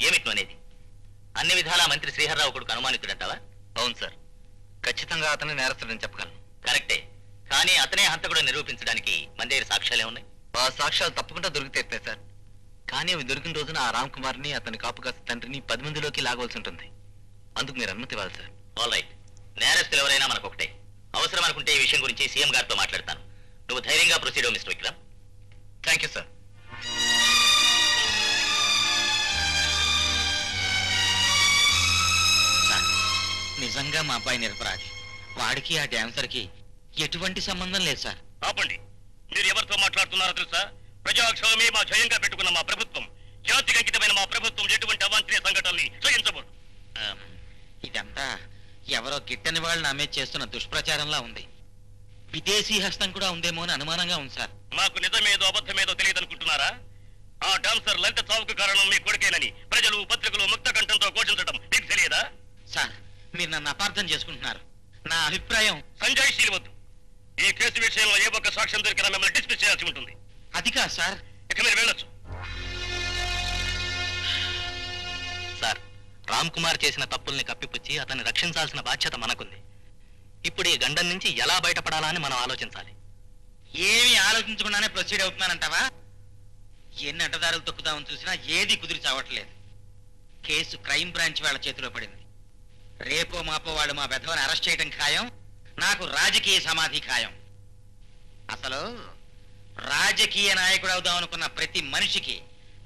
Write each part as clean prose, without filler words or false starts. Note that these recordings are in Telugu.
ఏమిటి అనేది? అన్ని విధాలా మంత్రి శ్రీహర్రావు కొడుకు అనుమానితుడంటావా? అవును సార్, ఖచ్చితంగా అతనే నేరస్తుడని చెప్పగలను. కరెక్టే, కానీ అతనే హంతకుడు నిరూపించడానికి మన దగ్గర సాక్ష్యాలే ఉన్నాయి. ఆ సాక్ష్యాలు తప్పకుండా దొరికితే సార్, కానీ అవి దొరికిన రోజున ఆ రామ్ కుమార్ని అతని కాపు కాస్త తండ్రిని 10 మందిలోకి లాగవలసి ఉంటుంది. అందుకు మీరు అనుమతి ఇవ్వాలి సార్. ఆల్ రైట్, నేరస్తులు ఎవరైనా మనకు ఒకటే. అవసరం అనుకుంటే ఈ విషయం గురించి సీఎం గారితో మాట్లాడతాను. నువ్వు ధైర్యంగా ప్రొసీడ్ అవ్వు mister Vikram. Thank you sir. నిజంగా మా అబ్బాయి నిరపరాధి. వాడికి ఆ డాన్సర్కి ఎటువంటి సంబంధం లేదు సార్. ఆపండి, మీరు ఎవరితో మాట్లాడుతున్నారో తెలుసా? ప్రజాక్షేమమే మా జయంగా పెట్టుకున్న మా ప్రభుత్వం, జాతికి అంకితమైన మా ప్రభుత్వం ఎటువంటి అవాంఛనీయ సంఘటనల్ని సహించబోదు. ఇదంతా ఎవరో గిట్టని వాళ్ళు నా మీద చేస్తున్న దుష్ప్రచారంలా ఉంది. విదేశీ హస్తం కూడా ఉందేమో అని అనుమానంగా ఉంది సార్. మాకు నిజమేదో అబద్ధమేదో తెలియదనుకుంటున్నారా? ఆ డాన్సర్ లలిత చావుకు కారణం మీ కొడుకేనని ప్రజలు పత్రికలు ముక్త కంఠంతో ఘోషించడం మీకు తెలియదా? సార్, మీరు నన్ను అపార్థం చేసుకుంటున్నారు. నా అభిప్రాయం సంజయ్ శీలవద్దు. ఈ కేసు విషయంలో ఏ ఒక్క సాక్ష్యం దొరికినా మిమ్మల్ని డిస్మిస్ చేయాల్సి ఉంటుంది. అది కాదు సార్. ఇక మీరు వెళ్ళొచ్చు. సార్, రామ్ కుమార్ చేసిన తప్పుల్ని కప్పిపుచ్చి అతన్ని రక్షించాల్సిన బాధ్యత మనకుంది. ఇప్పుడు ఈ గండం నుంచి ఎలా బయటపడాలా అని మనం ఆలోచించాలి. ఏమి ఆలోచించకుండానే ప్రొసీడ్ అవుతున్నానంటావా? ఎన్ని అడ్డదారులు తొక్కుదామని చూసినా ఏది కుదిరి చావట్లేదు. కేసు క్రైమ్ బ్రాంచ్ వాళ్ళ చేతిలో పడింది. రేపో మాపో వాళ్ళు మా బెధవని అరెస్ట్ చేయడం ఖాయం. నాకు రాజకీయ సమాధి ఖాయం. అసలు రాజకీయ నాయకుడు అవుదాం అనుకున్న ప్రతి మనిషికి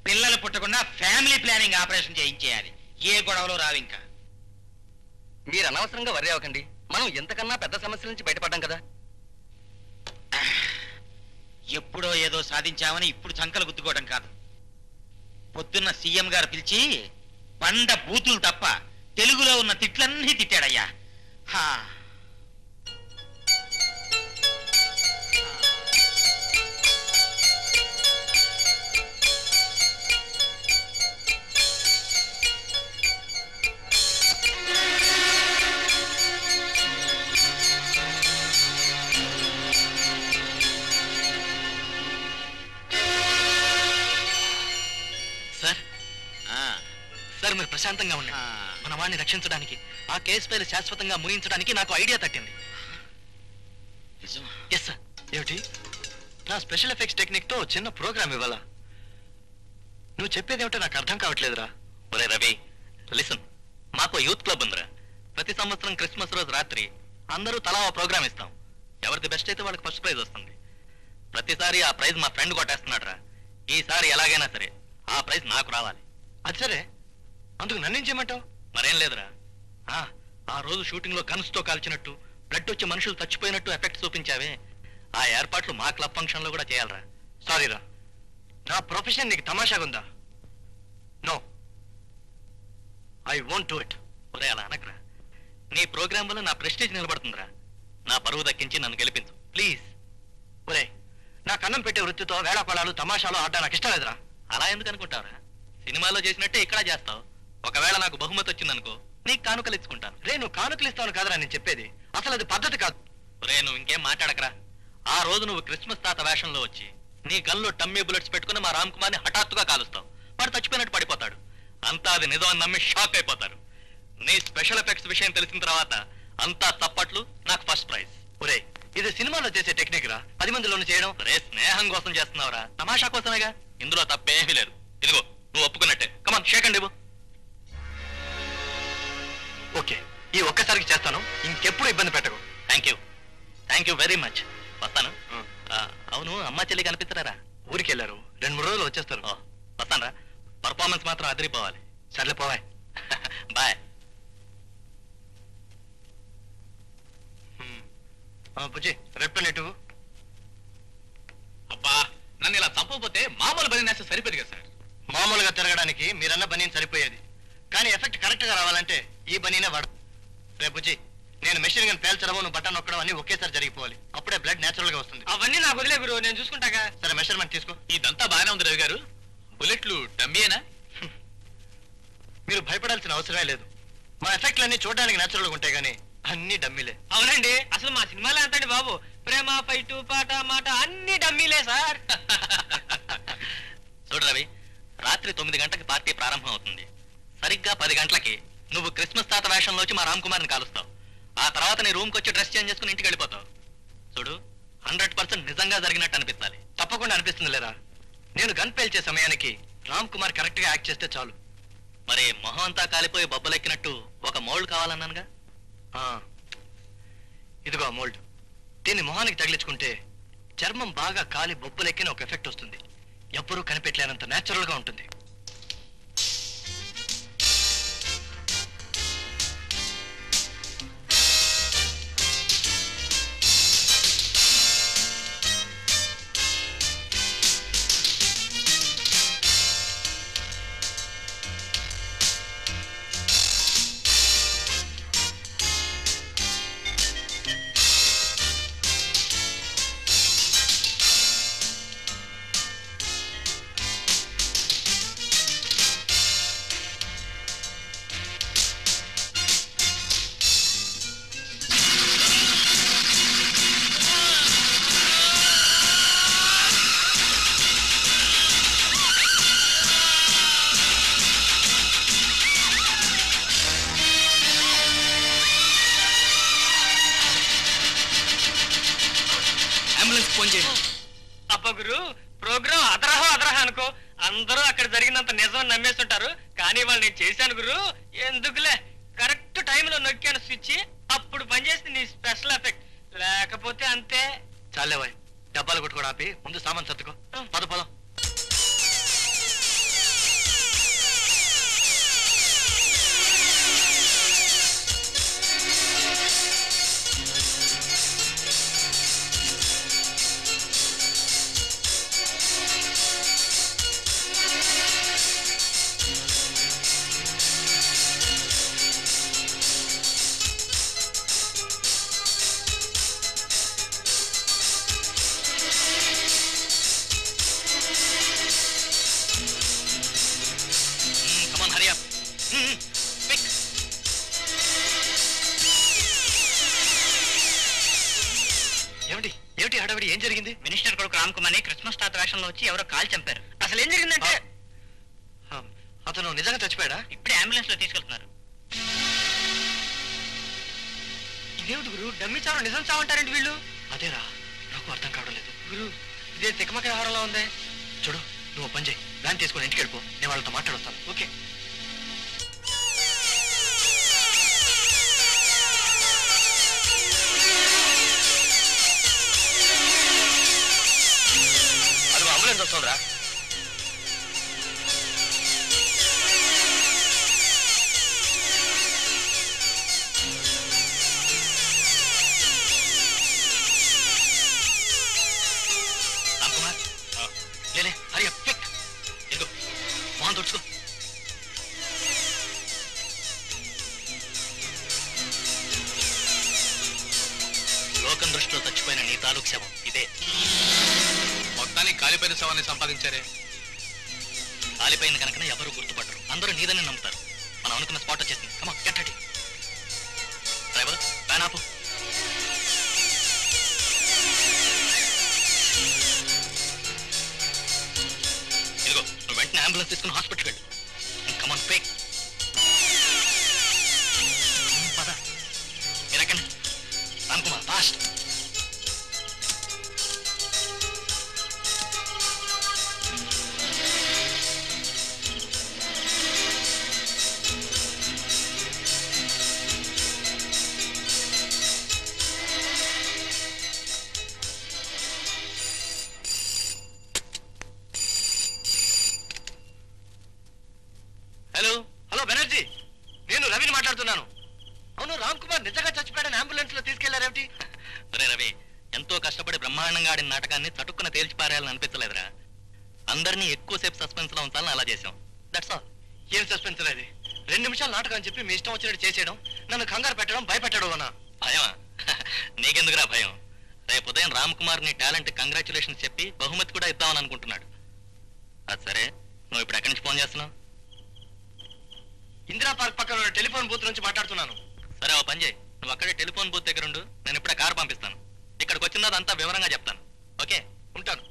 పిల్లలు పుట్టకుండా ఫ్యామిలీ ప్లానింగ్ ఆపరేషన్ చేయించేయాలి. ఏ గొడవలో రావింకా. మీరు అనవసరంగా వర్రీ అవ్వకండి. మనం ఎంతకన్నా పెద్ద సమస్యల నుంచి బయటపడ్డాం కదా. ఎప్పుడో ఏదో సాధించామని ఇప్పుడు సంకలు గుద్దుకోవడం కాదు. పొద్దున్న సీఎం గారు పిలిచి బండ బూతులు తప్ప తెలుగులో ఉన్న తిట్లన్నీ తిట్టాడయ్యా. సార్, మీరు ప్రశాంతంగా ఉండండి. మన వాడిని రక్షించడానికి, ఆ కేసు పైన శాశ్వతంగా ముగించడానికి నాకు ఐడియా తట్టింది. Yes sir. ఏమిటి? నా స్పెషల్ ఎఫెక్ట్స్ టెక్నిక్ తో చిన్న ప్రోగ్రామ్ ఇవ్వాలా? నువ్వు చెప్పేది ఏమిటో నాకు అర్థం కావట్లేదురా. ఒరే రవి, లిసన్, మాకు యూత్ క్లబ్ ఉందిరా. ప్రతి సంవత్సరం క్రిస్మస్ రోజు రాత్రి అందరూ తలా ఓ ప్రోగ్రామ్ ఇస్తాం. ఎవరిది బెస్ట్ అయితే వాళ్ళకి ఫస్ట్ ప్రైజ్ వస్తుంది. ప్రతిసారి ఆ ప్రైజ్ మా ఫ్రెండ్ కొట్టేస్తున్నాడు రా. ఈసారి ఎలాగైనా సరే ఆ ప్రైజ్ నాకు రావాలి. అది సరే, అందుకు నన్నేం చేయమంటావు? మరేం లేదురా, ఆ రోజు షూటింగ్ లో గన్స్ తో కాల్చినట్టు, బ్లడ్ వచ్చి మనుషులు చచ్చిపోయినట్టు ఎఫెక్ట్ చూపించావే, ఆ ఏర్పాట్లు మా క్లబ్ ఫంక్షన్ లో కూడా చేయాలరా. సారీరా, నా ప్రొఫెషన్ నీకు తమాషాగుందా? No, I won't do it. ఒరే అలా అనకరా. నీ ప్రోగ్రాం వల్ల నా ప్రెస్టేజ్ నిలబడుతుందిరా. నా పరువు దక్కించి నన్ను గెలిపించు ప్లీజ్. ఒరే, నా కన్నం పెట్టే వృత్తితో వేళాపడాలు తమాషాలు ఆడటం నాకు ఇష్టం లేదురా. అలా ఎందుకు అనుకుంటావురా? సినిమాలో చేసినట్టే ఇక్కడ చేస్తావు. ఒకవేళ నాకు బహుమతి వచ్చిందనుకో, నీకు కానుకలు ఇచ్చుకుంటాను. రే, నువ్వు కానుకలు ఇస్తాను కాదురా నేను చెప్పేది. అసలు అది పద్ధతి కాదు. రే, నువ్వు ఇంకేం మాట్లాడకరా. ఆ రోజు నువ్వు క్రిస్మస్ తాత వేషంలో వచ్చి నీ గన్లో టమ్మీ బుల్లెట్స్ పెట్టుకుని మా రామ్ కుమార్ని హఠాత్తుగా కాలుస్తావు. వాడు చచ్చిపోయినట్టు పడిపోతాడు. అంతా అది నిజం అని నమ్మి షాక్ అయిపోతారు. నీ స్పెషల్ ఎఫెక్ట్స్ విషయం తెలిసిన తర్వాత అంతా తప్పట్లు, నాకు ఫస్ట్ ప్రైజ్. ఒరే, ఇది సినిమాలో చేసే టెక్నిక్ రా. 10 మందిలోనూ చేయడం. రే, స్నేహం కోసం చేస్తున్నావురా, తమాషా కోసమేగా. ఇందులో తప్పేమీ లేదు. ఇదిగో, నువ్వు ఒప్పుకున్నట్టే. కమాన్, షేక్ అండి. ఓకే, ఈ ఒక్కసారికి చేస్తాను, ఇంకెప్పుడు ఇబ్బంది పెట్టకు. Thank you very much. వస్తాను. అవును, అమ్మ చెల్లి కనిపిస్తారా? ఊరికి వెళ్ళారు, 2-3 రోజులు వచ్చేస్తారు. వస్తాను రా. పర్ఫార్మెన్స్ మాత్రం అదిరిపోవాలి. సర్లే, పోవాయ్. బాయ్. బుజ్జి, రెడ్ పెన్ ఎటు? అబ్బా, నన్ను ఇలా చంపకపోతే మామూలు బని నేస్తే సరిపోదు కదా సార్. మామూలుగా తిరగడానికి మీరన్న బనీని సరిపోయేది, కానీ ఎఫెక్ట్ కరెక్ట్ గా రావాలంటే ఈ బనీనే వాడు. రేపు బుజ్జి, నేను మెషిన్ గన్ పేల్చడము, నువ్వు బటన్ నొక్కడం అన్ని ఒకేసారి జరిగిపోవాలి. అప్పుడే బ్లడ్ నేచురల్ గా వస్తుంది. అవన్నీ నాకు వదిలే గురు, నేను చూసుకుంటాగా. సరే, మెషర్మెంట్ తీసుకో. ఇదంతా బాగానే ఉంది రవి గారు. బుల్లెట్లు డమ్మీయేనా? మీరు భయపడాల్సిన అవసరమే లేదు. మా ఎఫెక్ట్లన్నీ చూడడానికి నేచురల్ గా ఉంటాయి, కానీ అన్ని డమ్మీలే. అవునండి, అసలు మా సినిమాలో అంతండి బాబు, ప్రేమ, ఫైటు, పాట, మాట అన్ని డమ్మీలే సార్. చూడు రవి, రాత్రి 9 గంటలకు పార్టీ ప్రారంభం అవుతుంది. సరిగ్గా 10 గంటలకి నువ్వు క్రిస్మస్ తాత వేషంలో వచ్చి మా రామ్ కుమార్ని కాలుస్తావు. ఆ తర్వాత నీ రూమ్కి వచ్చి డ్రెస్ చేంజ్ చేసుకుని ఇంటికి వెళ్ళిపోతావు. చూడు, 100% నిజంగా జరిగినట్టు అనిపించాలి. తప్పకుండా అనిపిస్తుంది లేరా. నేను గన్ పేల్చే సమయానికి రామ్ కుమార్ కరెక్ట్ గా యాక్ట్ చేస్తే చాలు. మరి మొహం అంతా కాలిపోయి బొబ్బలెక్కినట్టు ఒక మోల్డ్ కావాలన్నానుగా. ఇదిగో మోల్డ్. దీన్ని మొహానికి తగిలించుకుంటే చర్మం బాగా కాలి బొబ్బలెక్కిన ఒక ఎఫెక్ట్ వస్తుంది. ఎవ్వరూ కనిపెట్టలేనంత నేచురల్ గా ఉంటుంది. అప్ప గురు, ప్రోగ్రామ్ అదరహ అనుకో. అందరూ అక్కడ జరిగినంత నిజం నమ్మేస్తుంటారు. కానీ వాళ్ళు నేను చేశాను గురు. ఎందుకులే, కరెక్ట్ టైంలో నొక్కాను స్విచ్. అప్పుడు పనిచేసింది నీ స్పెషల్ ఎఫెక్ట్. లేకపోతే అంతే. చాలేవాయ్, డబ్బాలు కొట్టుకోవడం ఆపి ముందు సామాన్ సర్దుకో. పదం. ఏమిటి హడావిడి? ఏం జరిగింది? మినిస్టర్ కొడుకు రామ్ కుమార్ని క్రిస్మస్ తాత వేషంలో వచ్చి ఎవరో కాల్ చంపారు. అసలు ఏం జరిగిందంటే అతను నిజంగా చచ్చిపోయాడా? ఇప్పుడే అంబులెన్స్ లో తీసుకెళ్తున్నారు. ఇదేమిటి గురు, డమ్మి చావు నిజం చావంటారండి వీళ్ళు? అదేరా, నాకు అర్థం కావడం లేదు గురు. ఇదే తికమక వ్యవహారంలో ఉంది. చూడు, నువ్వు పని చేయి, వ్యాన్ తీసుకొని ఇంటికి వెళ్ళిపో. నేను వాళ్ళతో మాట్లాడొస్తాను. ఓకే. అది అంబులెన్స్ వస్తుందిరా. లోకం దృష్టిలో చచ్చిపోయిన నీ తాలూకు శవం ఇదే. మొత్తానికి కాలిపోయిన శవాన్ని సంపాదించారే. కాలిపోయింది కనుక ఎవరు గుర్తుపట్టరు, అందరూ నీదని నమ్ముతారు. మనం అనుకున్న స్పాట్ వచ్చేసింది. కమా, గెట్ రెడీ. డ్రైవర్, వ్యాన్ ఆపు. ఇదిగో, నువ్వు వెంటనే అంబులెన్స్ తీసుకుని హాస్పిటల్కి వెళ్ళు. కమాన్, క్విక్. పద. మీరు ఎక్కండి. రామ్ కుమార్, ఫాస్ట్. హలో బెనర్జీ, నేను రవిని మాట్లాడుతున్నాను. అవును, రామ్ కుమార్ నిజంగా చచ్చిపోయాడని అంబులెన్స్ లో తీసుకెళ్లారేమిటి? అరే రవి, ఎంతో కష్టపడి బ్రహ్మాండంగా ఆడిన నాటకాన్ని చటుక్కున తేల్చి పారేయాలని అనిపించలేదురా. అందరినీ ఎక్కువసేపు సస్పెన్స్ లో ఉంచాలని అలా చేసాం. That's all. ఏం సస్పెన్స్ అది? 2 నిమిషాలు నాటకం అని చెప్పి మీ ఇష్టం వచ్చినట్టు చేసేయడం, నన్ను కంగారు పెట్టడం, భయపెట్టడం అన్నా. భయమా? నీకెందుకురా భయం? రేపు ఉదయం రామ్ కుమార్ నీ టాలెంట్ కంగ్రాచులేషన్స్ చెప్పి బహుమతి కూడా ఇద్దామని అనుకుంటున్నాడు. అది సరే, నువ్వు ఇప్పుడు ఎక్కడి నుంచి ఫోన్ చేస్తున్నావు? ఇందిరా పార్క్ పక్కన టెలిఫోన్ బూత్ నుంచి మాట్లాడుతున్నాను. సరే, ఓ పని చేయి, నువ్వు అక్కడే టెలిఫోన్ బూత్ దగ్గర ఉండు. నేను ఇప్పుడే కారు పంపిస్తాను. ఇక్కడికి వచ్చిన తర్వాత అంతా వివరంగా చెప్తాను. ఓకే, ఉంటాను.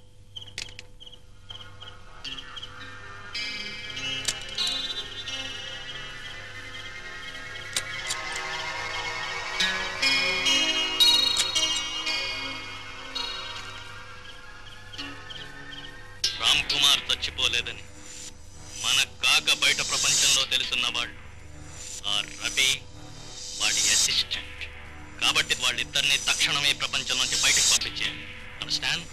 ఉన్నవాళ్ళు ఆ రవి వాడి అసిస్టెంట్. కాబట్టి వాళ్ళిద్దరిని తక్షణమే ప్రపంచం నుంచి బయటకు పంపించేయాలి. అండర్స్టాండ్?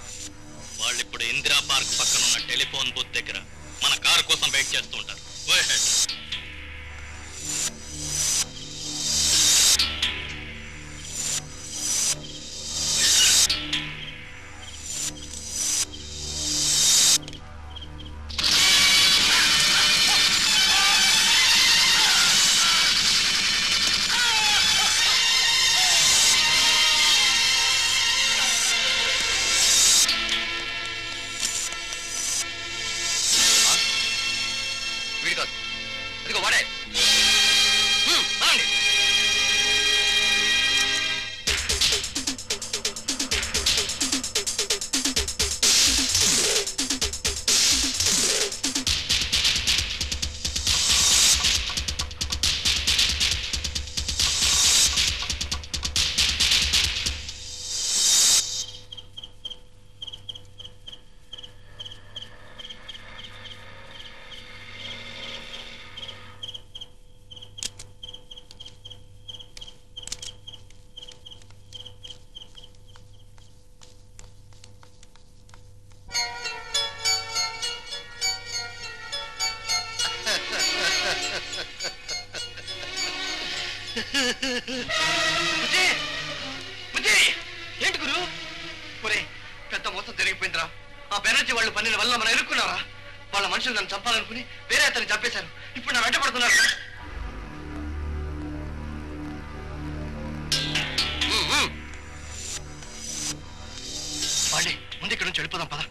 వాళ్ళు ఇప్పుడు ఇందిరా పార్క్ పక్కన ఉన్న టెలిఫోన్ బూత్ దగ్గర మన కారు కోసం వెయిట్ చేస్తూ ఉంటారు. Go ahead. ఏంటి గురు? ఒరే, పెద్ద మోసం జరిగిపోయిందిరా. ఆ బెనర్జీ వాళ్ళు పన్నెల వల్ల మనం ఎరుక్కున్నారా? వాళ్ళ మనుషులు నన్ను చంపాలనుకుని వేరే అతన్ని చంపేశారు. ఇప్పుడు నా వెంట పడుతున్నారు. వాళ్ళే ముందు ఇక్కడ నుంచి వెళ్ళిపోదాం పద.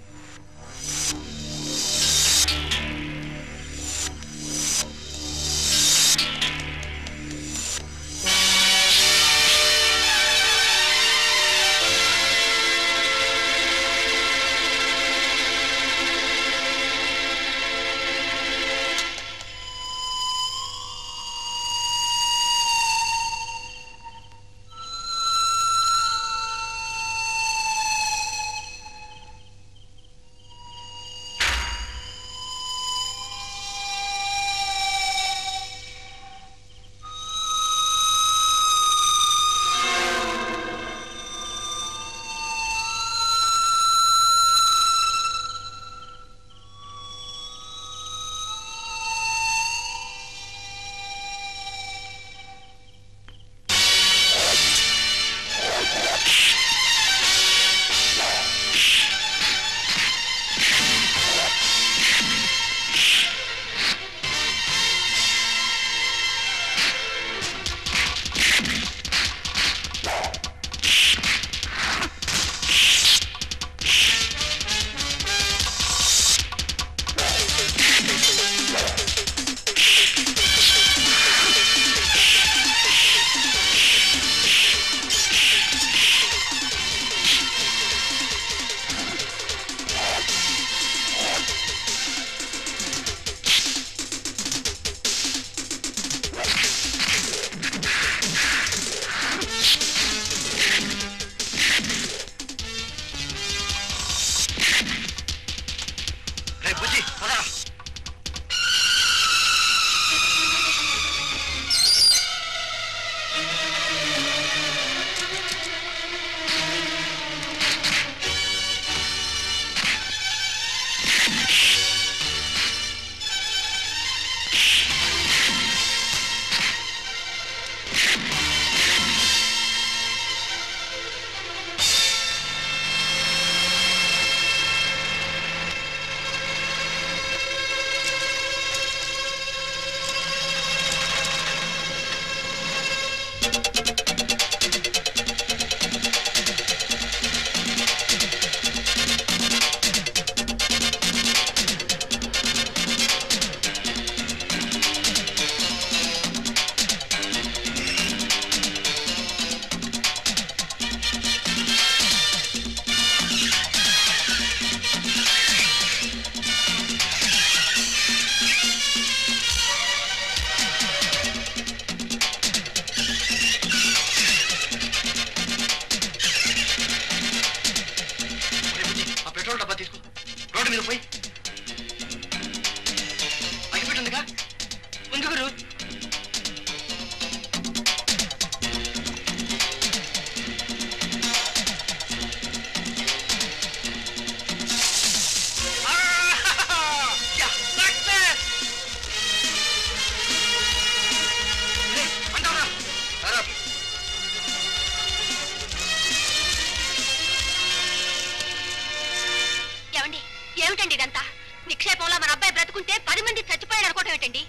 ఏమిటండి ఇదంతా? నిక్షేపంలో మన అబ్బాయి బ్రతుకుంటే 10 మంది చచ్చిపోయాడు అనుకోవటం ఏంటండి?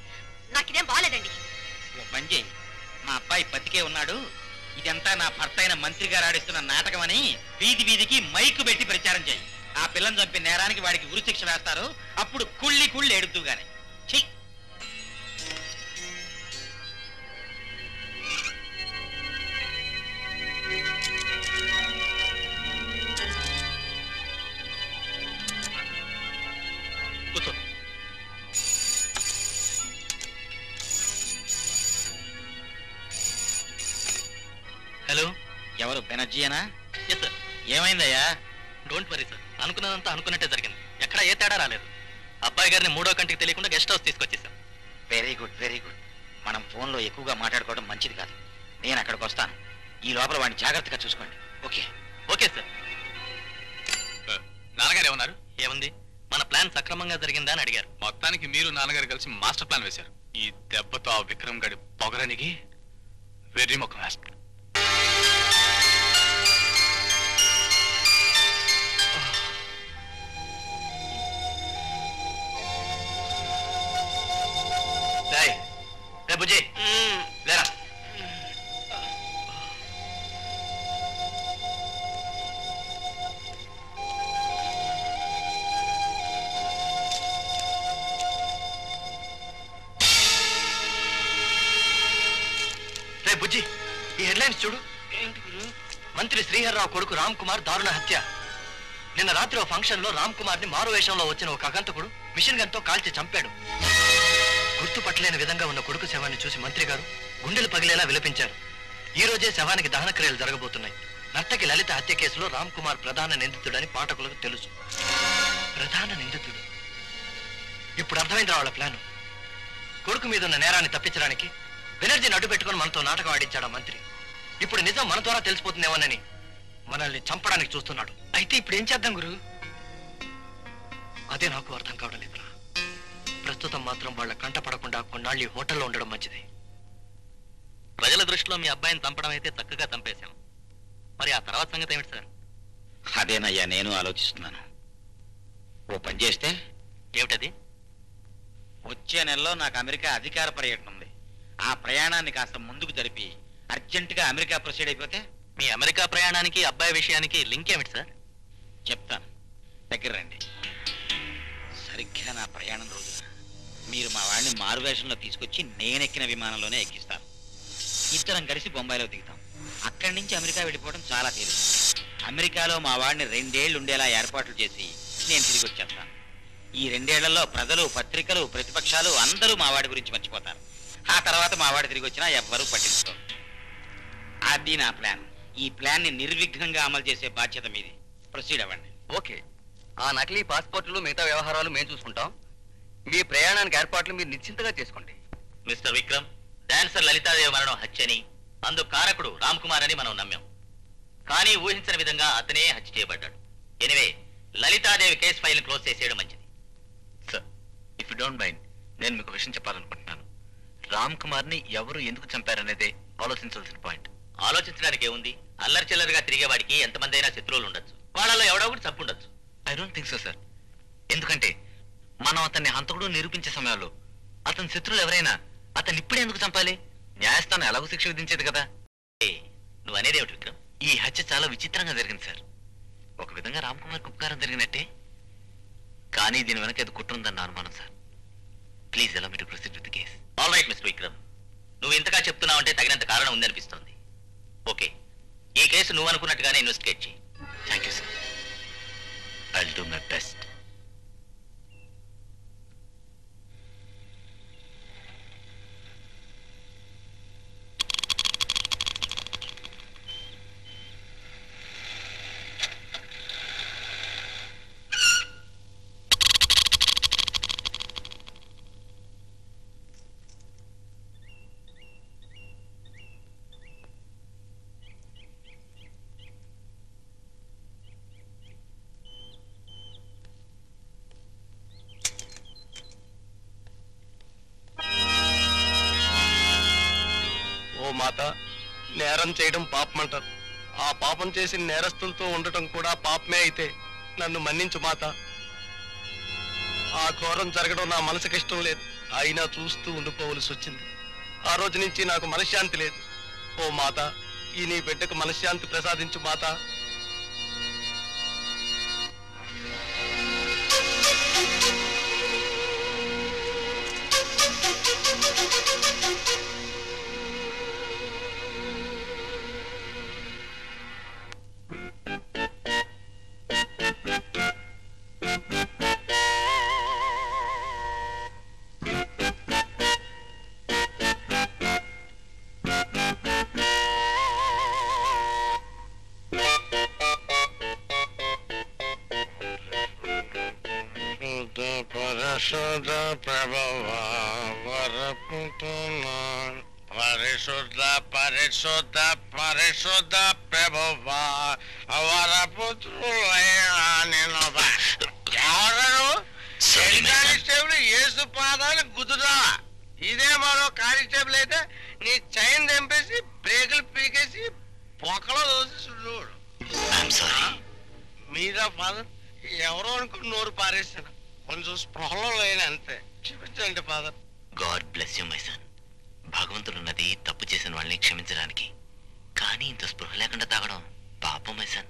నాకు ఇదేం బాగాలేదండి. ఓ పని చేయి, మా అబ్బాయి బతికే ఉన్నాడు, ఇదంతా నా భర్త అయిన మంత్రి గారు ఆడిస్తున్న నాటకం అని వీధి వీధికి మైకు పెట్టి ప్రచారం చేయి. ఆ పిల్లని చంపి నేరానికి వాడికి ఉరిశిక్ష వేస్తారు. అప్పుడు కుళ్ళి ఏడుతూ గాని. చెయ్యి. కూర్చో. హలో, ఎవరు? బెనర్జీయేనా? Yes sir. ఏమైందయ్యా? డోంట్ వరీ సార్, అనుకున్నదంతా అనుకున్నట్టే జరిగింది. ఎక్కడ ఏ తేడా రాలేదు. అబ్బాయి గారిని 3వ కంటికి తెలియకుండా గెస్ట్ హౌస్ తీసుకొచ్చేసాం. Very good, very good. మనం ఫోన్లో ఎక్కువగా మాట్లాడుకోవడం మంచిది కాదు. నేను అక్కడికి వస్తాను. ఈ లోపల వాడిని జాగ్రత్తగా చూసుకోండి. ఓకే? Okay sir. నాన్నగారు ఏమన్నారు? ఏముంది, మన ప్లాన్ సక్రమంగా జరిగిందా అని అడిగారు. మొత్తానికి మీరు నాన్నగారు కలిసి మాస్టర్ ప్లాన్ వేశారు. ఈ దెబ్బతో ఆ విక్రమ్ గడి పొగరనికి వెర్రి ముఖం వేస్తాడు. బుజ్జి లేరా. బుజ్జి, ఈ హెడ్లైన్స్ చూడు. మంత్రి శ్రీహర్రావు కొడుకు రామ్ కుమార్ దారుణ హత్య. నిన్న రాత్రి ఓ ఫంక్షన్ లో రామ్ కుమార్ ని మారు వేషంలో వచ్చిన ఒక అగంతకుడు మిషన్ గన్ తో కాల్చి చంపాడు. గుర్తుపట్టలేని విధంగా ఉన్న కొడుకు శవాన్ని చూసి మంత్రి గారు గుండెలు పగిలేలా విలపించారు. ఈ రోజే శవానికి దహన క్రియలు జరగబోతున్నాయి. నర్తకి లలిత హత్య కేసులో రామ్ కుమార్ ప్రధాన నిందితుడని పాఠకులకు తెలుసు. ప్రధాన నిందితుడు. ఇప్పుడు అర్థమైంది వాళ్ళ ప్లాను. కొడుకు మీద ఉన్న నేరాన్ని తప్పించడానికి బెనర్జీని అడ్డు పెట్టుకుని మనతో నాటకం ఆడించాడు మంత్రి. ఇప్పుడు నిజం మన ద్వారా తెలిసిపోతుందేమోనని మనల్ని చంపడానికి చూస్తున్నాడు. అయితే ఇప్పుడు ఏం చేద్దాం గురు? అదే నాకు అర్థం కావడం లేదురా. ప్రస్తుతం మాత్రం వాళ్ళ కంట పడకుండా కొన్నాళ్ళు ఈ హోటల్లో ఉండడం మంచిది. ప్రజల దృష్టిలో మీ అబ్బాయిని చంపడం అయితే చక్కగా చంపేశాం. మరి ఆ తర్వాత సంగతి ఏమిటి సార్? అదేనయ్యా నేను ఆలోచిస్తున్నాను. ఓ పని చేస్తే? ఏమిటది? వచ్చే నెలలో నాకు అమెరికా అధికార పర్యటన ఉంది. ఆ ప్రయాణాన్ని కాస్త ముందుకు జరిపి అర్జెంటుగా అమెరికా ప్రొసీడ్ అయిపోతే? మీ అమెరికా ప్రయాణానికి అబ్బాయి విషయానికి లింక్ ఏమిటి సార్? చెప్తాను, దగ్గర రండి. సరిగ్గా నా ప్రయాణం రోజున మీరు మా వాడిని మారువేషంలో తీసుకొచ్చి నేనెక్కిన విమానంలోనే ఎక్కిస్తాను. ఇద్దరం కలిసి బొంబాయిలో దిగుతాం. అక్కడి నుంచి అమెరికా వెళ్ళిపోవడం చాలా తేలిక. అమెరికాలో మా వాడిని 2 ఏళ్ళు ఉండేలా ఏర్పాట్లు చేసి నేను తిరిగి వచ్చేస్తాను. ఈ 2 ఏళ్లలో ప్రజలు, పత్రికలు, ప్రతిపక్షాలు అందరూ మా వాడి గురించి మర్చిపోతారు. ఆ తర్వాత మా వాడి తిరిగి వచ్చినా ఎవ్వరూ పట్టించుకోరు. అది నా ప్లాన్. ఈ ప్లాన్ ని నిర్విఘ్నంగా అమలు చేసే బాధ్యత మీది. ప్రొసీడ్ అవ్వండి. ఓకే, ఆ నకిలీ పాస్పోర్టులు మిగతా వ్యవహారాలు మేము చూసుకుంటాం. మీ ప్రయాణానికి ఏర్పాట్లు మీరు నిశ్చింతగా చేసుకోండి. మిస్టర్ విక్రమ్, డాన్సర్ లలితాదేవి మరణం హత్యని, అందుకు కారకుడు రామ్ కుమార్ అని మనం నమ్మాం. కానీ ఊహించని విధంగా అతనే హత్య చేయబడ్డాడు. Anyway, Lalithadevi case file close చేసేయడం మంచిది. Sir, if you don't mind, నేను మీకు విషయం చెప్పాలనుకుంటున్నాను. రామ్ కుమార్ ని ఎవరు ఎందుకు చంపారనేదే ఆలోచించాల్సిన పాయింట్. ఆలోచించడానికి ఏముంది? అల్లరి చిల్లరిగా తిరిగేవాడికి ఎంతమంది అయినా శత్రువులు ఉండొచ్చు. వాళ్ళలో ఎవడో ఒకటి తప్పు ఉండొచ్చు. I don't think so sir. ఎందుకంటే మనం అతన్ని హంతకుడు నిరూపించే సమయంలో అతని శత్రువులు ఎవరైనా అతన్ని ఇప్పుడే ఎందుకు చంపాలి? న్యాయస్థానం ఎలాగో శిక్ష విధించేది కదా. నువ్వు అనేది ఏమిటి విక్రమ్? ఈ హత్య చాలా విచిత్రంగా జరిగింది సార్. ఒక విధంగా రామ్ కుమార్ ఉపకారం జరిగినట్టే, కానీ దీని వెనక అది కుట్రుందన్న అనుమానం సార్. ప్లీజ్ అలా మీరు proceed with case. All right mister Vikram, నువ్వు ఇంతగా చెప్తున్నావంటే తగినంత కారణం ఉందనిపిస్తోంది. ఓకే, ఈ కేసు నువ్వు అనుకున్నట్టుగానే ఇన్వెస్టిగేట్ చేయి. Thank you sir. I'll do my best. మాత, నేరం చేయడం పాపమంటారు. ఆ పాపం చేసిన నేరస్తులతో ఉండటం కూడా పాపమే అయితే నన్ను మన్నించు మాత. ఆ ఘోరం జరగడం నా మనసుకి ఇష్టం లేదు. అయినా చూస్తూ ఉండిపోవలసి వచ్చింది. ఆ రోజు నుంచి నాకు మనశ్శాంతి లేదు. ఓ మాత, ఈ నీ బిడ్డకు మనశ్శాంతి ప్రసాదించు మాత. పరిశుద్ధ ప్రభువా పరిశుద్ధ పరిశుద్ధ పరిశుద్ధ ప్రభువా కానిస్టేబుల్ యేసు పాదాలు గుద్దుదా. ఇదే మరో కానిస్టేబుల్ అయితే నీ చైన్ తెంపేసి బ్రేకులు పీకేసి పొక్కలో దోసి మీరా ఫాదర్? ఎవరో అనుకుని నోరు పారేస్తాను. కొంచెం స్పృహలో లేని అంతే. క్షమించండి father. God bless you my son. భగవంతుడున్నది తప్పు చేసిన వాళ్ళని క్షమించడానికి, కానీ ఇంత స్పృహ లేకుండా తాగడం పాపం మై సన్.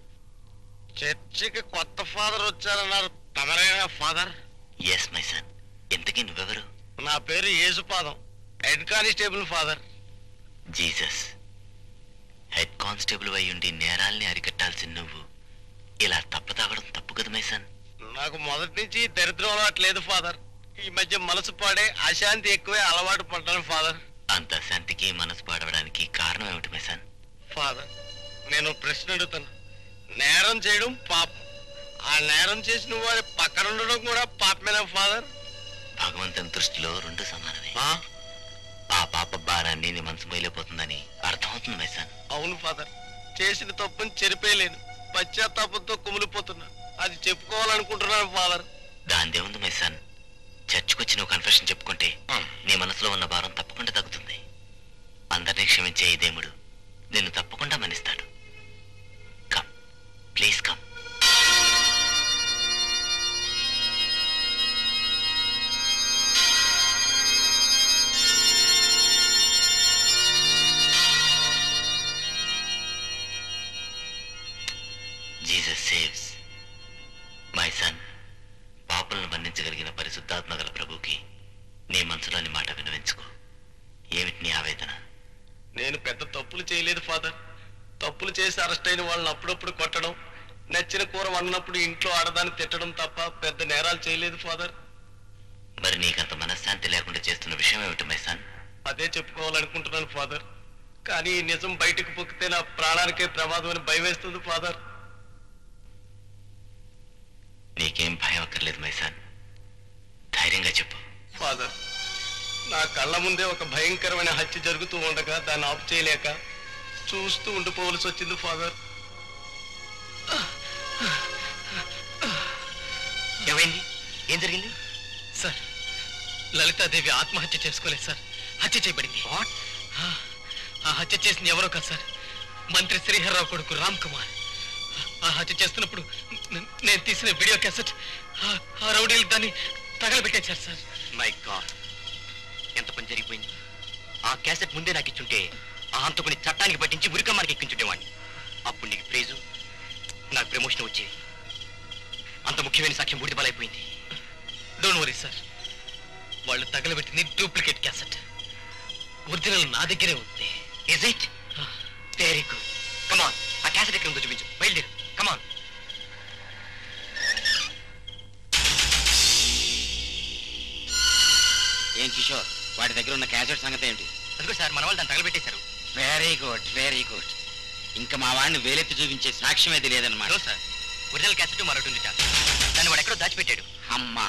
చర్చికి కొత్త ఫాదర్ వచ్చారన్నారు, తమరేనా ఫాదర్? Yes my son. ఇంతకీ నువ్వెవరు? నా పేరు Yesupadam, head constable father. Jesus. Head constable అయి ఉండి నేరాల్ని అరికట్టాల్సిన నువ్వు ఇలా తప్పు తాగడం తప్పు కదా మై సన్. నాకు మొదటి నుంచి దరిద్రం అలవాటు లేదు ఫాదర్. ఈ మధ్య మనసు పాడే అశాంతి ఎక్కువే అలవాటు పడ్డాను ఫాదర్. అంత శాంతికి మనసు పాడవడానికి కారణం ఏమిటి మై సన్? ఫాదర్, నేను ప్రశ్న అడుగుతాను. నేరం చేయడం పాపం, ఆ నేరం చేసిన వారి పక్కన ఉండడం కూడా పాపమేనా ఫాదర్? భగవంతుని దృష్టిలో రెండు సమానమే. ఆ పాప భారాన్ని నీ మనసు మైలిపోతుందని అర్థమవుతుంది మై సన్. అవును ఫాదర్, చేసిన తప్పుని చెరిపేయలేను. పశ్చాత్తాపంతో కుమిలిపోతున్నా. అది చెప్పుకోవాలనుకుంటున్నాను ఫాదర్. దాందేముంది మై సన్. చర్చకొచ్చి నువ్వు కన్ఫెషన్ చెప్పుకుంటే నీ మనసులో ఉన్న భారం తప్పకుండా తగ్గుతుంది. అందరినీ క్షమించే ఈ దేవుడు నిన్ను తప్పకుండా మన్నిస్తాడు. Come, please come. Jesus saves. My son, పాపులను బంధించగలిగిన పరిశుద్ధాత్మ గల ప్రభుకి నీ మనసులోని మాట వినవించుకో. ఏమిటి నీ ఆవేదన? నేను పెద్ద తప్పులు చేయలేదు ఫాదర్. తప్పులు చేసి అరెస్ట్ అయిన వాళ్ళని అప్పుడప్పుడు కొట్టడం, నచ్చిన కూర వండినప్పుడు ఇంట్లో ఆడదాన్ని తిట్టడం తప్ప పెద్ద నేరాలు చేయలేదు ఫాదర్. మరి నీకంత మనశ్శాంతి లేకుండా చేస్తున్న విషయం ఏమిటి మై సన్? అదే చెప్పుకోవాలనుకుంటున్నాను ఫాదర్. కానీ ఈ నిజం బయటకు పొక్కితే నా ప్రాణానికే ప్రమాదం అని భయం వేస్తుంది ఫాదర్. నీకేం భయం అక్కర్లేదు మై సన్. ధైర్యంగా చెప్పు ఫాదర్. నా కళ్ళ ముందే ఒక భయంకరమైన హత్య జరుగుతూ ఉండగా దాన్ని ఆఫ్ చేయలేక చూస్తూ ఉండిపోవలసి వచ్చింది ఫాదర్. ఏమైంది? ఏం జరిగింది సార్? లలితాదేవి ఆత్మహత్య చేసుకోలేదు సార్, హత్య చేయబడింది. ఆ హత్య చేసింది ఎవరో కాదు సార్, మంత్రి శ్రీహర్రావు కొడుకు రామ్ కుమార్. ఆ హత్య చేస్తున్నప్పుడు నేను తీసిన వీడియో క్యాసెట్ ఆ రౌడీలు దాన్ని తగలబెట్టేశారు సార్. మై గాడ్, ఎంత పని జరిగిపోయింది. ఆ క్యాసెట్ ముందే నాకు ఇచ్చుంటే ఆ హంతకుని చట్టానికి పట్టించి ఉరికమ్మానికి ఎక్కించుండేవాడిని. అప్పుడు నీకు ప్రైజు, నాకు ప్రమోషన్ వచ్చేది. అంత ముఖ్యమైన సాక్ష్యం బూడిద బలైపోయింది. డోంట్ వరీ సార్, వాళ్ళు తగలబెట్టింది డూప్లికేట్ క్యాసెట్. ఒరిజినల్ నా దగ్గరే ఉంది. Is it? Very good. Come on, ఆ క్యాసెట్ ఎక్కడ ఉందో చూపించు. బయలుదేరు, కమాన్. ఏం కిషోర్, వాడి దగ్గర ఉన్న క్యాసెట్ సంగతి ఏంటి? అదిగో సార్, మన వాళ్ళు దాన్ని తగలబెట్టేశారు. Very good, very good. ఇంకా మా వాడిని వేలెత్తి చూపించే సాక్ష్యం అయితే లేదన్నమాట. సార్, ఒరిజినల్ క్యాసెట్ మరొకటి ఉంది. దాన్ని వాడు ఎక్కడో దాచిపెట్టాడు. అమ్మా,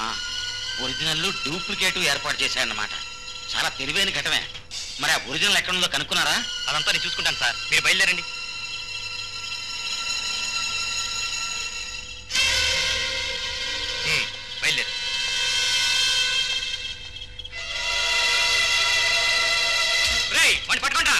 ఒరిజినల్ డూప్లికేట్ ఏర్పాటు చేశాడన్నమాట. చాలా తెలివైన ఘటమే. మరి ఆ ఒరిజినల్ ఎక్కడుందో కనుక్కున్నారా? అదంతా నేను చూసుకుంటాను సార్, మీరు బయలుదేరండి. బయలుదేరు. రేయ్, వాడిని పట్టుకుంటా.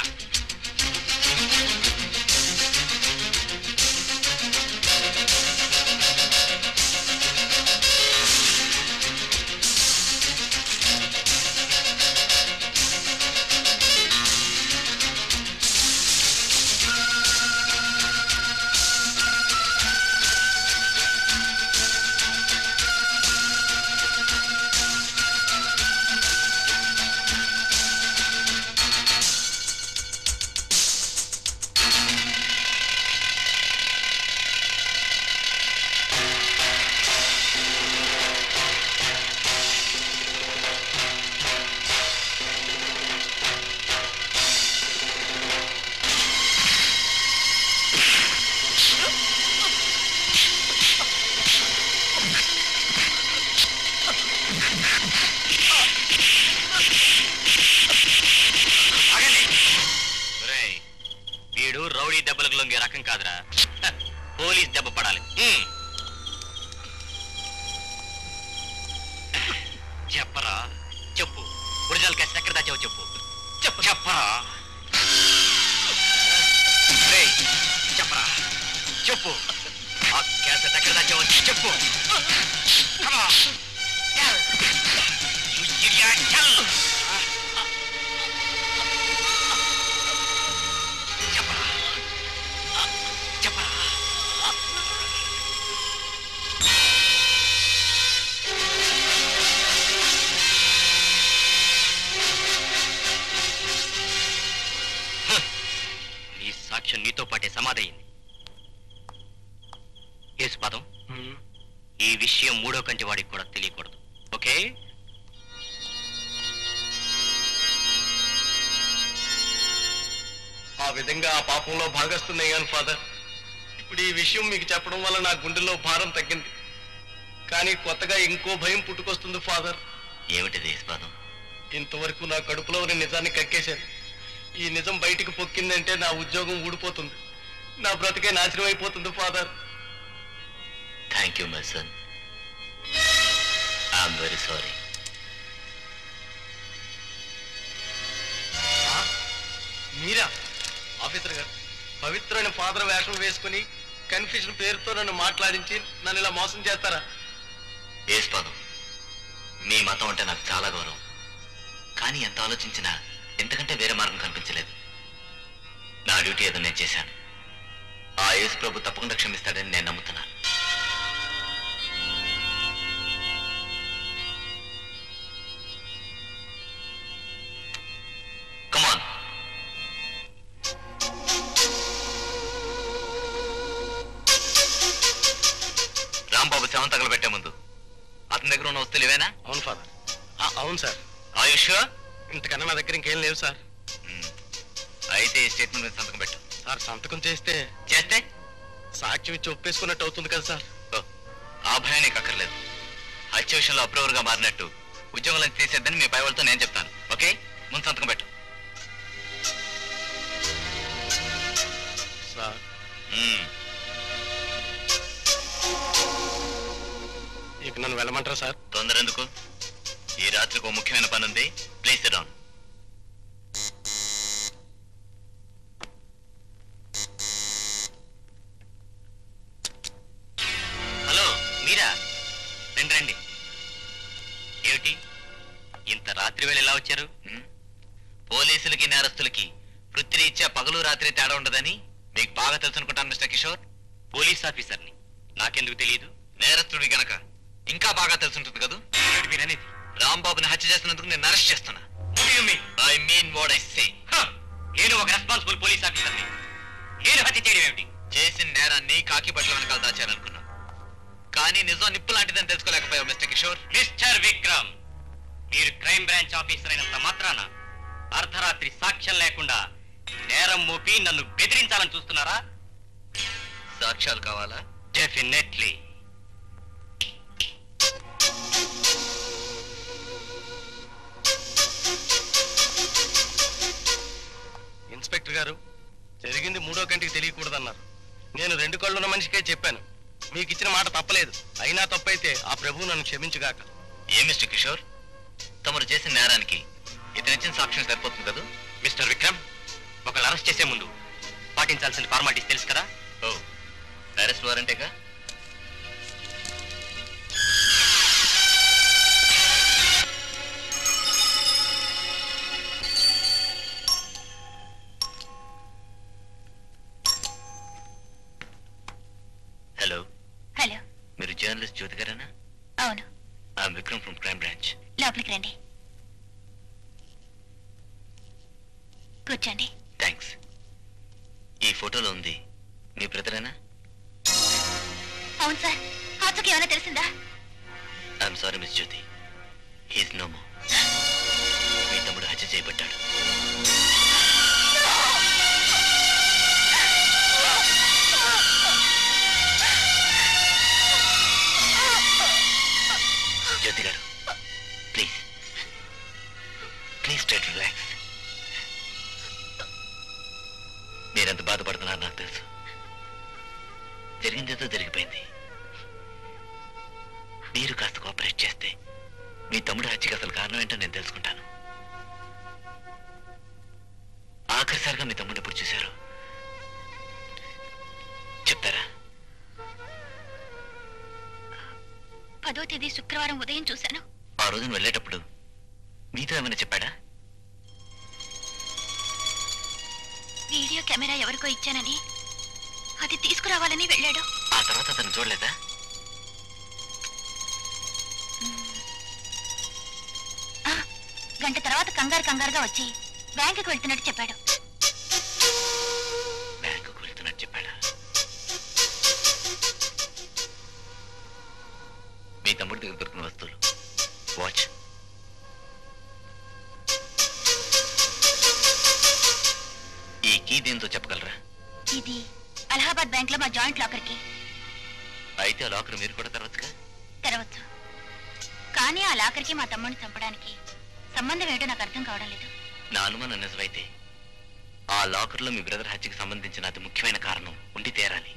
రకం కాదురా, పోలీస్ దెబ్బ పడాలి. చెప్పరా, చెప్పు. ఒరిజినల్ కేసు ఎక్కడ దాచావో చెప్పు. చెప్పరా, చెప్పరా, చెప్పు. ఆ క్యాసెట్ ఎక్కడ దాచావో చెప్పు. చెప్పరా, చెప్పరా. ఈ సాక్ష్యం నీతో పాటే సమాధయింది. యేసుపాదం, ఈ విషయం మూడో కంటి వాడికి కూడా తెలియకూడదు. ఓకే? ఆ విధంగా ఆ పాపంలో భాగస్తున్నాను ఫాదర్. ఇప్పుడు ఈ విషయం మీకు చెప్పడం వల్ల నా గుండెల్లో భారం తగ్గింది. కానీ కొత్తగా ఇంకో భయం పుట్టుకొస్తుంది ఫాదర్. ఏమిటిది యేసుపాదం? ఇంతవరకు నా కడుపులో ఉన్న నిజాన్ని కక్కేశాను. ఈ నిజం బయటికి పొక్కిందంటే నా ఉద్యోగం ఊడిపోతుంది, నా బ్రతికే నాశనం అయిపోతుంది father. Thank you my sun. I'm very sorry. Meera officer గారు? పవిత్రమైన ఫాదర్ వేషం వేసుకుని కన్ఫ్యూజన్ పేరుతో నన్ను మాట్లాడించి నన్ను ఇలా మోసం చేస్తారా? యేసుపాదం, మీ మతం అంటే నాకు చాలా గౌరవం. కానీ ఎంత ఆలోచించినా ఎంతకంటే వేరే మార్గం కనిపించలేదు. నా డ్యూటీ ఏదో నేను చేశాను. ఆ యేసు ప్రభు తప్పకుండా క్షమిస్తాడని నేను నమ్ముతున్నాను. కమాన్. రాంబాబు శవం తగలబెట్టే ముందు అతని దగ్గర ఉన్న వస్తువులు ఇవేనా? అవును ఫాదర్. అవును సార్. ఆయుష్, ఇంతకన్నా నా దగ్గర ఇంకేం లేవు సార్. అయితే ఈ స్టేట్మెంట్ మీద సంతకం పెట్టు. సార్ సంతకం చేస్తే సాక్ష్యం ఇచ్చి ఒప్పేసుకున్నట్టు అవుతుంది కదా సార్. ఆ భయం నీకు అక్కర్లేదు. హత్య విషయంలో అప్రూవర్ గా మారినట్టు ఉద్యోగంలో తీసేద్దని మీ పై వాళ్ళతో నేను చెప్తాను. ఓకే? ముందు సంతకం పెట్టు. సార్ ఇక నన్ను వెళ్ళమంటారా సార్? తొందర ఎందుకు? ఈ రాత్రికి ఒక ముఖ్యమైన పని ఉంది. Please SIT down. హలో మీరా, రండి రండి. ఏమిటి ఇంత రాత్రి వేళ ఎలా వచ్చారు? పోలీసులకి నేరస్తులకి వృత్తిరీత్యా పగలు రాత్రి తేడా ఉండదని మీకు బాగా తెలుసు అనుకుంటాను మిస్టర్ కిషోర్. పోలీస్ ఆఫీసర్ని, నాకెందుకు తెలియదు? నేరస్తుడి గనక ఇంకా బాగా తెలుసుంటుంది కదా. మీరనేది రాంబాబుని హత్య చేస్తున్నందుకు నేను అరెస్ట్ చేస్తున్నా. I mean what I say. నేను ఒక రెస్పాన్సిబుల్ పోలీస్ ఆఫీసర్ని, నేను హత్య చేయడం ఏమిటి? చేసిన నేరాన్ని కాకి బట్టల వెనకాల దాచారనుకున్నా, కానీ నిజం నిప్పు లాంటిదని తెలుసుకోలేకపోయావు మిస్టర్ కిషోర్. మిస్టర్ విక్రమ్, మీరు క్రైమ్ బ్రాంచ్ ఆఫీసర్ అయినంత మాత్రాన అర్ధరాత్రి సాక్ష్యం లేకుండా నేరం మోపి నన్ను బెదిరించాలని చూస్తున్నారా? సాక్ష్యాలు కావాలా? డెఫినెట్లీ. ఇన్స్పెక్టర్ గారు, జరిగింది మూడో కంటికి తెలియకూడదన్నారు. నేను 2 కళ్ళున్న మనిషికే చెప్పాను. మీకు ఇచ్చిన మాట తప్పలేదు. అయినా తప్పైతే ఆ ప్రభువు నన్ను క్షమించుగాక. ఏ మిస్టర్ కిషోర్, తమరు చేసిన నేరానికి ఇతనిచ్చిన సాక్ష్యం సరిపోతుంది కదా? మిస్టర్ విక్రమ్, ఒకళ్ళు అరెస్ట్ చేసే ముందు పాటించాల్సిన ఫార్మాలిటీస్ తెలుసు కదా? ఓ, అరెస్ట్ వారెంటేగా? హలో హలో, మీరు జర్నలిస్ట్ జ్యోతి గారేనా? అవును. I'm Vikram from crime branch. లోపలికి రండి, కూర్చోండి. థ్యాంక్స్. ఈ ఫోటోలో ఉంది మీ బ్రదరేనా? అవును సార్. హాజుకి ఏమైనా తెలిసిందా? I'm sorry miss Jyothi, he's no more. మీ తమ్ముడు హత్య చేయబడ్డాడు. జ్యోతి గారు, please please try to relax. మీరెంత బాధపడుతున్నారో నాకు తెలుసు. జరిగిందేదో జరిగిపోయింది. మీరు కాస్త కోఆపరేట్ చేస్తే మీ తమ్ముడు హత్యకి అసలు కారణం ఏంటో నేను తెలుసుకుంటాను. ఆఖరిసారిగా మీ తమ్ముడు ఎప్పుడు చూశారు చెప్తారా? 10వ తేదీ శుక్రవారం ఉదయం చూశాను. ఆ రోజున వెళ్ళేటప్పుడు మీతో ఏమైనా చెప్పాడా? వీడియో కెమెరా ఎవరికో ఇచ్చానని అది తీసుకురావాలని వెళ్ళాడు. ఆ తర్వాత అతను చూడలేదా? గంట తర్వాత కంగారుగా వచ్చి బ్యాంకుకి వెళ్తున్నట్టు చెప్పాడు. బ్యాంకుకు వెళ్తున్నట్టు చెప్పాడా? మీ తమ్ముడి దగ్గర దొరికిన వస్తువులు, వాచ్, ఈ కీ దేంతో చెప్పగలరా? ఇది అలహాబాద్ బ్యాంక్ లో మా జాయింట్ లాకర్ కి. అయితే ఆ లాకర్ మీరు కూడా తెరవచ్చుగా? తెరవచ్చు, కానీ ఆ లాకర్ కి మా తమ్ముడిని చంపడానికి సంబంధం ఏంటో నాకు అర్థం కావడం లేదు. నా అనుమానం నిజమైతే ఆ లాకర్ లో మీ బ్రదర్ హత్యకి సంబంధించిన అతి ముఖ్యమైన కారణం ఉండి తీరాలి.